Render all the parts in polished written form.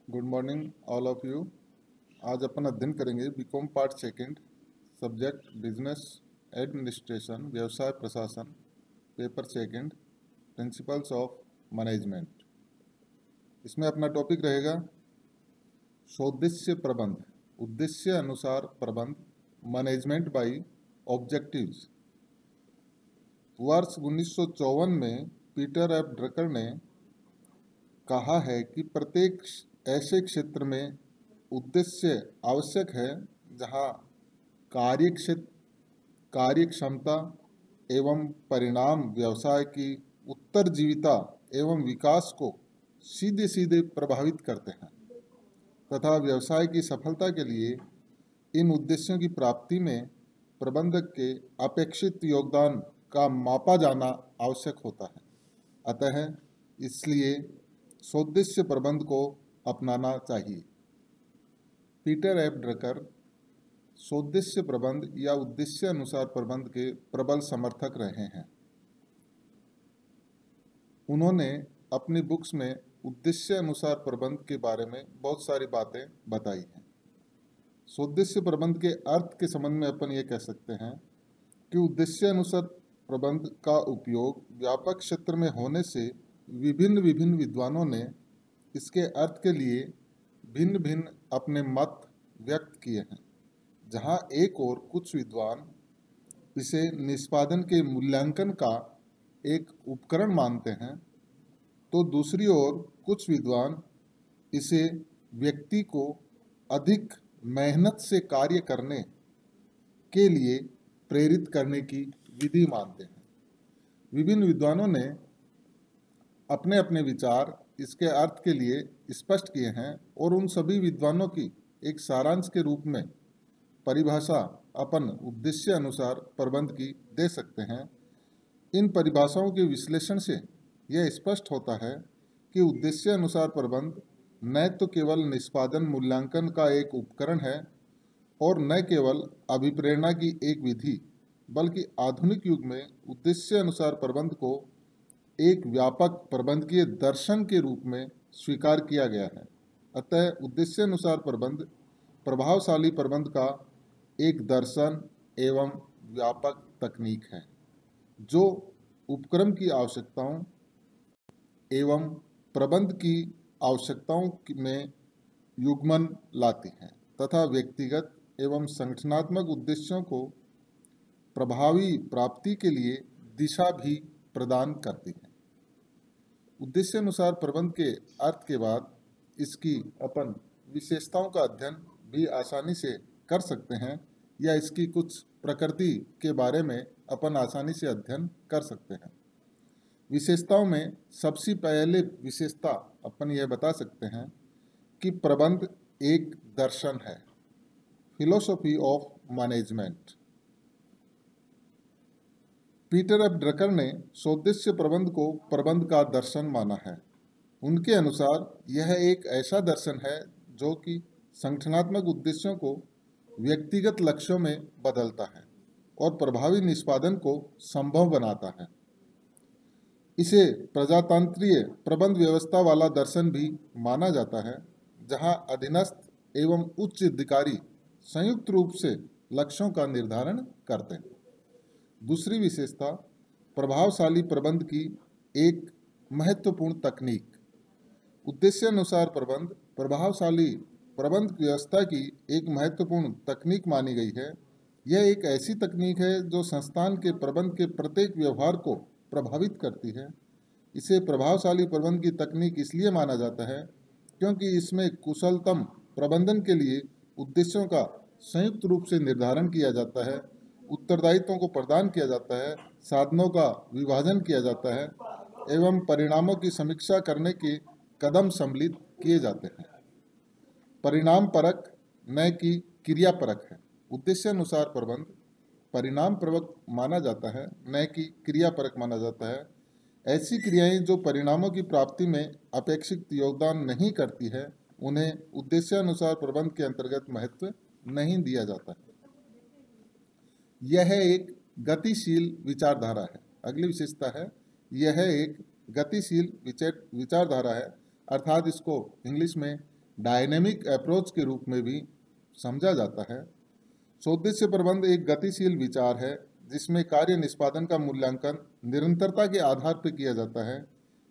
Good morning all of you. आज अपन अध्ययन करेंगे BCom part second, subject business administration, व्यवसाय प्रशासन, paper second, principles of management. इसमें अपना टॉपिक रहेगा सौद्देश्य प्रबंध, उद्देश्य अनुसार प्रबंध, मैनेजमेंट बाई ऑब्जेक्टिव्स। वर्ष 1954 में पीटर एफ ड्रकर ने कहा है कि प्रत्येक ऐसे क्षेत्र में उद्देश्य आवश्यक है जहां कार्य क्षमता एवं परिणाम व्यवसाय की उत्तरजीविता एवं विकास को सीधे सीधे प्रभावित करते हैं तथा व्यवसाय की सफलता के लिए इन उद्देश्यों की प्राप्ति में प्रबंधक के अपेक्षित योगदान का मापा जाना आवश्यक होता है। अतः इसलिए सौद्देश्य प्रबंध को अपनाना चाहिए। पीटर एफ ड्रकर सौद्देश्य प्रबंध या उद्देश्य अनुसार प्रबंध के प्रबल समर्थक रहे हैं। उन्होंने अपनी बुक्स में उद्देश्य अनुसार प्रबंध के बारे में बहुत सारी बातें बताई हैं। सौद्देश्य प्रबंध के अर्थ के संबंध में अपन ये कह सकते हैं कि उद्देश्य अनुसार प्रबंध का उपयोग व्यापक क्षेत्र में होने से विभिन्न विद्वानों ने इसके अर्थ के लिए भिन्न भिन्न अपने मत व्यक्त किए हैं। जहां एक और कुछ विद्वान इसे निष्पादन के मूल्यांकन का एक उपकरण मानते हैं, तो दूसरी ओर कुछ विद्वान इसे व्यक्ति को अधिक मेहनत से कार्य करने के लिए प्रेरित करने की विधि मानते हैं। विभिन्न विद्वानों ने अपने अपने विचार इसके अर्थ के लिए स्पष्ट किए हैं और उन सभी विद्वानों की एक सारांश के रूप में परिभाषा अपन उद्देश्य अनुसार प्रबंध की दे सकते हैं। इन परिभाषाओं के विश्लेषण से यह स्पष्ट होता है कि उद्देश्य अनुसार प्रबंध न तो केवल निष्पादन मूल्यांकन का एक उपकरण है और न केवल अभिप्रेरणा की एक विधि, बल्कि आधुनिक युग में उद्देश्य अनुसार प्रबंध को एक व्यापक प्रबंधकीय दर्शन के रूप में स्वीकार किया गया है। अतः उद्देश्य अनुसार प्रबंध प्रभावशाली प्रबंध का एक दर्शन एवं व्यापक तकनीक है जो उपक्रम की आवश्यकताओं एवं प्रबंध की आवश्यकताओं में युग्मन लाती है तथा व्यक्तिगत एवं संगठनात्मक उद्देश्यों को प्रभावी प्राप्ति के लिए दिशा भी प्रदान करती है। उद्देश्य अनुसार प्रबंध के अर्थ के बाद इसकी अपन विशेषताओं का अध्ययन भी आसानी से कर सकते हैं या इसकी कुछ प्रकृति के बारे में अपन आसानी से अध्ययन कर सकते हैं। विशेषताओं में सबसे पहले विशेषता अपन यह बता सकते हैं कि प्रबंध एक दर्शन है, philosophy of management. Peter F Drucker ने सौद्देश्य प्रबंध को प्रबंध का दर्शन माना है। उनके अनुसार यह एक ऐसा दर्शन है जो कि संगठनात्मक उद्देश्यों को व्यक्तिगत लक्ष्यों में बदलता है और प्रभावी निष्पादन को संभव बनाता है। इसे प्रजातंत्रीय प्रबंध व्यवस्था वाला दर्शन भी माना जाता है, जहां अधीनस्थ एवं उच्च अधिकारी संयुक्त रूप से लक्ष्यों का निर्धारण करते हैं। दूसरी विशेषता प्रभावशाली प्रबंध की एक महत्वपूर्ण तकनीक। उद्देश्य अनुसार प्रबंध प्रभावशाली प्रबंध व्यवस्था की एक महत्वपूर्ण तकनीक मानी गई है। यह एक ऐसी तकनीक है जो संस्थान के प्रबंध के प्रत्येक व्यवहार को प्रभावित करती है। इसे प्रभावशाली प्रबंध की तकनीक इसलिए माना जाता है क्योंकि इसमें कुशलतम प्रबंधन के लिए उद्देश्यों का संयुक्त रूप से निर्धारण किया जाता है, उत्तरदायित्वों को प्रदान किया जाता है, साधनों का विभाजन किया जाता है एवं परिणामों की समीक्षा करने के कदम सम्मिलित किए जाते हैं। परिणाम परक न कि क्रिया परक है। उद्देश्य अनुसार प्रबंध परिणाम परक माना जाता है, न कि क्रिया परक माना जाता है। ऐसी क्रियाएं जो परिणामों की प्राप्ति में अपेक्षित योगदान नहीं करती है, उन्हें उद्देश्यानुसार प्रबंध के अंतर्गत महत्व नहीं दिया जाता है। यह एक गतिशील विचारधारा है। अगली विशेषता है, यह एक गतिशील विचारधारा है, अर्थात इसको इंग्लिश में डायनेमिक अप्रोच के रूप में भी समझा जाता है। सोद्देश्य प्रबंध एक गतिशील विचार है जिसमें कार्य निष्पादन का मूल्यांकन निरंतरता के आधार पर किया जाता है।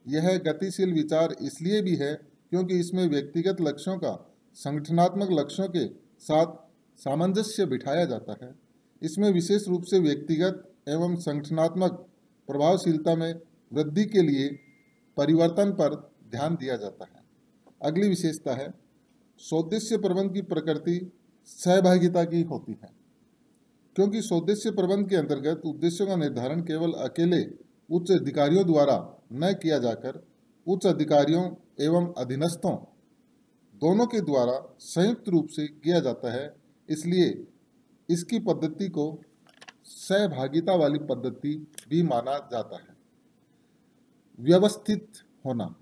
यह गतिशील विचार इसलिए भी है क्योंकि इसमें व्यक्तिगत लक्ष्यों का संगठनात्मक लक्ष्यों के साथ सामंजस्य बिठाया जाता है। इसमें विशेष रूप से व्यक्तिगत एवं संगठनात्मक प्रभावशीलता में वृद्धि के लिए परिवर्तन पर ध्यान दिया जाता है। अगली विशेषता है, सोद्देश्य प्रबंध की प्रकृति सहभागिता की होती है। क्योंकि सोद्देश्य प्रबंध के अंतर्गत उद्देश्यों का निर्धारण केवल अकेले उच्च अधिकारियों द्वारा न किया जाकर उच्च अधिकारियों एवं अधीनस्थों दोनों के द्वारा संयुक्त रूप से किया जाता है, इसलिए इसकी पद्धति को सहभागिता वाली पद्धति भी माना जाता है। व्यवस्थित होना।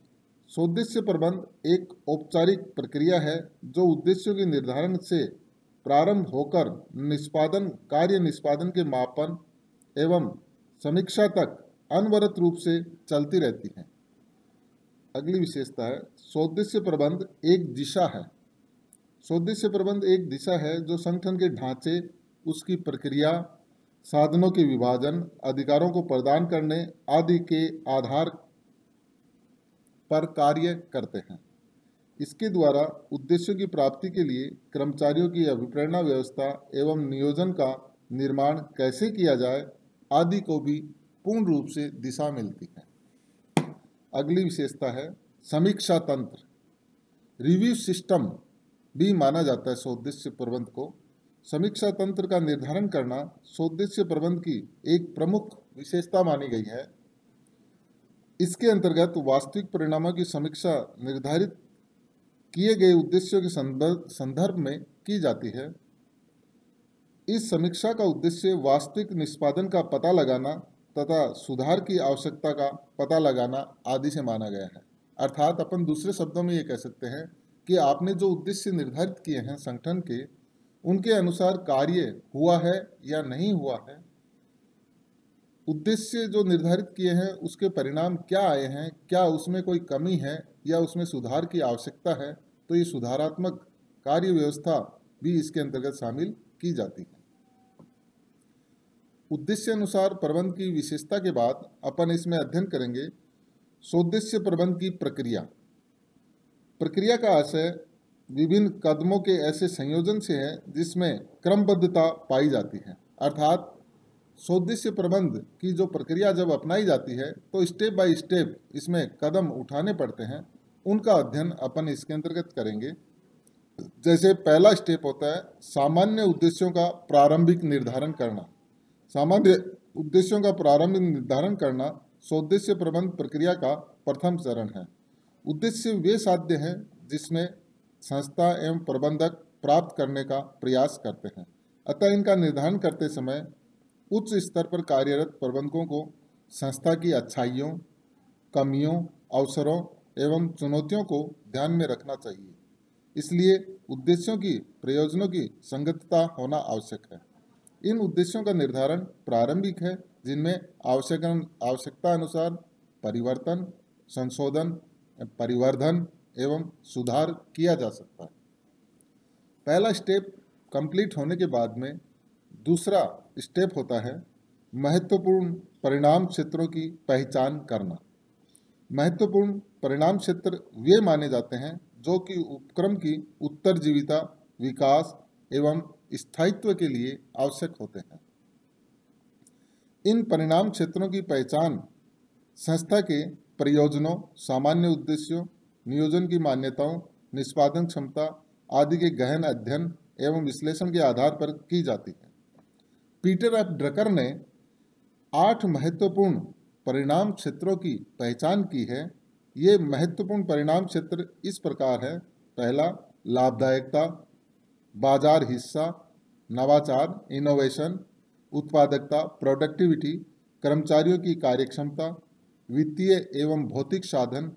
सोद्देश्य प्रबंध एक औपचारिक प्रक्रिया है जो उद्देश्यों के निर्धारण से प्रारंभ होकर कार्य निष्पादन के मापन एवं समीक्षा तक अनवरत रूप से चलती रहती है। अगली विशेषता है, सोद्देश्य प्रबंध एक दिशा है। सोद्देश्य प्रबंध एक दिशा है जो संगठन के ढांचे, उसकी प्रक्रिया, साधनों के विभाजन, अधिकारों को प्रदान करने आदि के आधार पर कार्य करते हैं। इसके द्वारा उद्देश्यों की प्राप्ति के लिए कर्मचारियों की अभिप्रेरणा व्यवस्था एवं नियोजन का निर्माण कैसे किया जाए आदि को भी पूर्ण रूप से दिशा मिलती है। अगली विशेषता है, समीक्षा तंत्र। रिव्यू सिस्टम भी माना जाता है सोद्देश्य प्रबंध को। समीक्षा तंत्र का निर्धारण करना सोद्देश्य प्रबंध की एक प्रमुख विशेषता मानी गई है। इसके अंतर्गत वास्तविक परिणामों की समीक्षा निर्धारित किए गए उद्देश्यों के संदर्भ में की जाती है। इस समीक्षा का उद्देश्य वास्तविक निष्पादन का पता लगाना तथा सुधार की आवश्यकता का पता लगाना आदि से माना गया है। अर्थात अपन दूसरे शब्दों में ये कह सकते हैं कि आपने जो उद्देश्य निर्धारित किए हैं संगठन के, उनके अनुसार कार्य हुआ है या नहीं हुआ है, उद्देश्य जो निर्धारित किए हैं उसके परिणाम क्या आए हैं, क्या उसमें कोई कमी है या उसमें सुधार की आवश्यकता है, तो ये सुधारात्मक कार्य व्यवस्था भी इसके अंतर्गत शामिल की जाती है। उद्देश्य अनुसार प्रबंध की विशेषता के बाद अपन इसमें अध्ययन करेंगे सोद्देश्य प्रबंध की प्रक्रिया। प्रक्रिया का आशय विभिन्न कदमों के ऐसे संयोजन से है जिसमें क्रमबद्धता पाई जाती है। अर्थात सोद्देश्य प्रबंध की जो प्रक्रिया जब अपनाई जाती है तो स्टेप बाय स्टेप इसमें कदम उठाने पड़ते हैं, उनका अध्ययन अपन इसके अंतर्गत करेंगे। जैसे पहला स्टेप होता है सामान्य उद्देश्यों का प्रारंभिक निर्धारण करना। सामान्य उद्देश्यों का प्रारंभिक निर्धारण करना सोद्देश्य प्रबंध प्रक्रिया का प्रथम चरण है। उद्देश्य वे साध्य हैं जिसमें संस्था एवं प्रबंधक प्राप्त करने का प्रयास करते हैं। अतः इनका निर्धारण करते समय उच्च स्तर पर कार्यरत प्रबंधकों को संस्था की अच्छाइयों, कमियों, अवसरों एवं चुनौतियों को ध्यान में रखना चाहिए। इसलिए उद्देश्यों की प्रयोजनों की संगतता होना आवश्यक है। इन उद्देश्यों का निर्धारण प्रारंभिक है जिनमें आवश्यकता अनुसार परिवर्तन, संशोधन, परिवर्धन एवं सुधार किया जा सकता है। पहला स्टेप कंप्लीट होने के बाद में दूसरा स्टेप होता है महत्वपूर्ण परिणाम क्षेत्रों की पहचान करना। महत्वपूर्ण परिणाम क्षेत्र वे माने जाते हैं जो कि उपक्रम की उत्तरजीविता, विकास एवं स्थायित्व के लिए आवश्यक होते हैं। इन परिणाम क्षेत्रों की पहचान संस्था के प्रयोजनों, सामान्य उद्देश्यों, नियोजन की मान्यताओं, निष्पादन क्षमता आदि के गहन अध्ययन एवं विश्लेषण के आधार पर की जाती है। पीटर एफ ड्रकर ने 8 महत्वपूर्ण परिणाम क्षेत्रों की पहचान की है। ये महत्वपूर्ण परिणाम क्षेत्र इस प्रकार है। पहला, लाभदायकता, बाजार हिस्सा, नवाचार, इनोवेशन, उत्पादकता, प्रोडक्टिविटी, कर्मचारियों की कार्यक्षमता, वित्तीय एवं भौतिक साधन,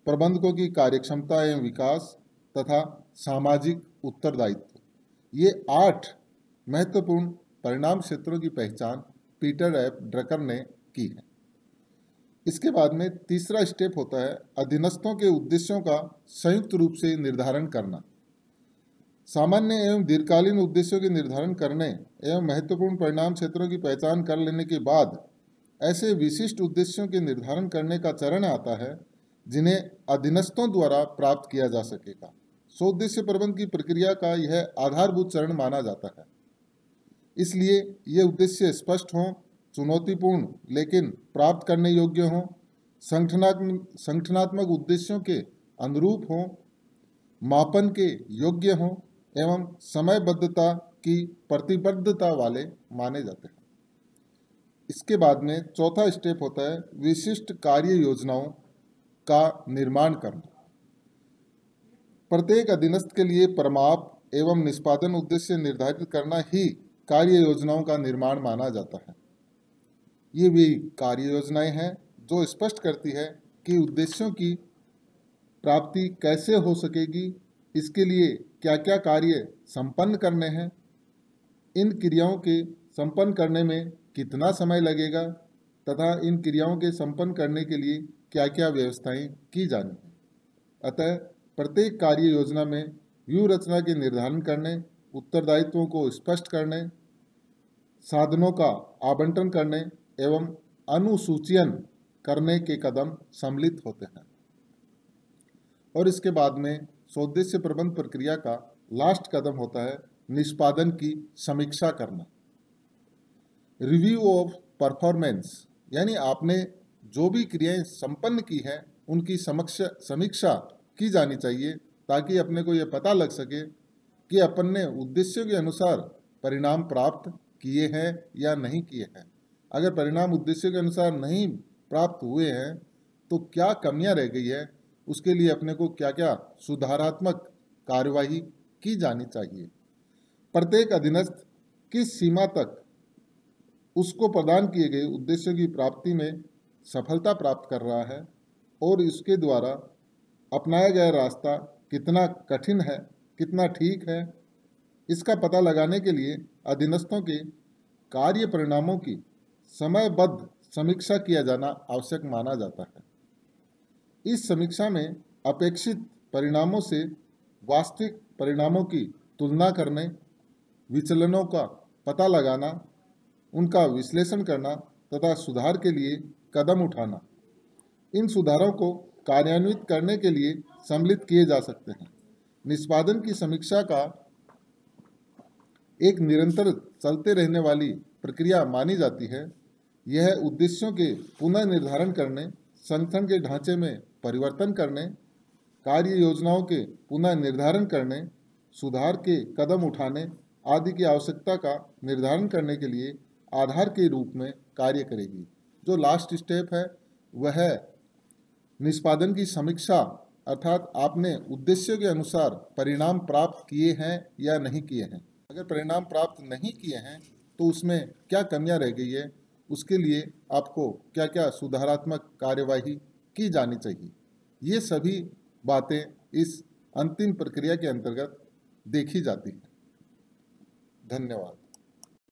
प्रबंधकों की कार्यक्षमता एवं विकास तथा सामाजिक उत्तरदायित्व। ये 8 महत्वपूर्ण परिणाम क्षेत्रों की पहचान पीटर एफ ड्रकर ने की है। इसके बाद में तीसरा स्टेप होता है अधीनस्थों के उद्देश्यों का संयुक्त रूप से निर्धारण करना। सामान्य एवं दीर्घकालीन उद्देश्यों के निर्धारण करने एवं महत्वपूर्ण परिणाम क्षेत्रों की पहचान कर लेने के बाद ऐसे विशिष्ट उद्देश्यों के निर्धारण करने का चरण आता है जिन्हें अधीनस्थों द्वारा प्राप्त किया जा सकेगा। सोद्देश्य प्रबंध की प्रक्रिया का यह आधारभूत चरण माना जाता है। इसलिए ये उद्देश्य स्पष्ट हों, चुनौतीपूर्ण लेकिन प्राप्त करने योग्य हों, संगठनात्मक उद्देश्यों के अनुरूप हों, मापन के योग्य हों एवं समयबद्धता की प्रतिबद्धता वाले माने जाते हैं। इसके बाद में चौथा स्टेप होता है विशिष्ट कार्य योजनाओं का निर्माण करना। प्रत्येक अधीनस्थ के लिए परिमाप एवं निष्पादन उद्देश्य निर्धारित करना ही कार्य योजनाओं का निर्माण माना जाता है। ये वे कार्य योजनाएं हैं जो स्पष्ट करती है कि उद्देश्यों की प्राप्ति कैसे हो सकेगी, इसके लिए क्या क्या कार्य संपन्न करने हैं, इन क्रियाओं के संपन्न करने में कितना समय लगेगा तथा इन क्रियाओं के संपन्न करने के लिए क्या क्या व्यवस्थाएं की जानी हैं। अतः प्रत्येक कार्य योजना में व्यूह रचना के निर्धारण करने, उत्तरदायित्वों को स्पष्ट करने, साधनों का आवंटन करने एवं अनुसूचीयन करने के कदम सम्मिलित होते हैं। और इसके बाद में सोद्देश्य प्रबंध प्रक्रिया का लास्ट कदम होता है निष्पादन की समीक्षा करना। रिव्यू ऑफ परफॉर्मेंस, यानी आपने जो भी क्रियाएं संपन्न की हैं उनकी समीक्षा की जानी चाहिए ताकि अपने को ये पता लग सके कि अपन ने उद्देश्यों के अनुसार परिणाम प्राप्त किए हैं या नहीं किए हैं। अगर परिणाम उद्देश्यों के अनुसार नहीं प्राप्त हुए हैं तो क्या कमियां रह गई है, उसके लिए अपने को क्या क्या सुधारात्मक कार्यवाही की जानी चाहिए। प्रत्येक अधीनस्थ किस सीमा तक उसको प्रदान किए गए उद्देश्यों की प्राप्ति में सफलता प्राप्त कर रहा है और इसके द्वारा अपनाया गया रास्ता कितना कठिन है, कितना ठीक है, इसका पता लगाने के लिए अधीनस्थों के कार्य परिणामों की समयबद्ध समीक्षा किया जाना आवश्यक माना जाता है। इस समीक्षा में अपेक्षित परिणामों से वास्तविक परिणामों की तुलना करने, विचलनों का पता लगाना, उनका विश्लेषण करना तथा सुधार के लिए कदम उठाना, इन सुधारों को कार्यान्वित करने के लिए सम्मिलित किए जा सकते हैं। निष्पादन की समीक्षा का एक निरंतर चलते रहने वाली प्रक्रिया मानी जाती है। यह उद्देश्यों के पुनः निर्धारण करने, संगठन के ढांचे में परिवर्तन करने, कार्य योजनाओं के पुनः निर्धारण करने, सुधार के कदम उठाने आदि की आवश्यकता का निर्धारण करने के लिए आधार के रूप में कार्य करेगी। जो लास्ट स्टेप है वह है निष्पादन की समीक्षा, अर्थात आपने उद्देश्यों के अनुसार परिणाम प्राप्त किए हैं या नहीं किए हैं। अगर परिणाम प्राप्त नहीं किए हैं तो उसमें क्या कमियां रह गई है, उसके लिए आपको क्या क्या सुधारात्मक कार्यवाही की जानी चाहिए। ये सभी बातें इस अंतिम प्रक्रिया के अंतर्गत देखी जाती हैं। धन्यवाद।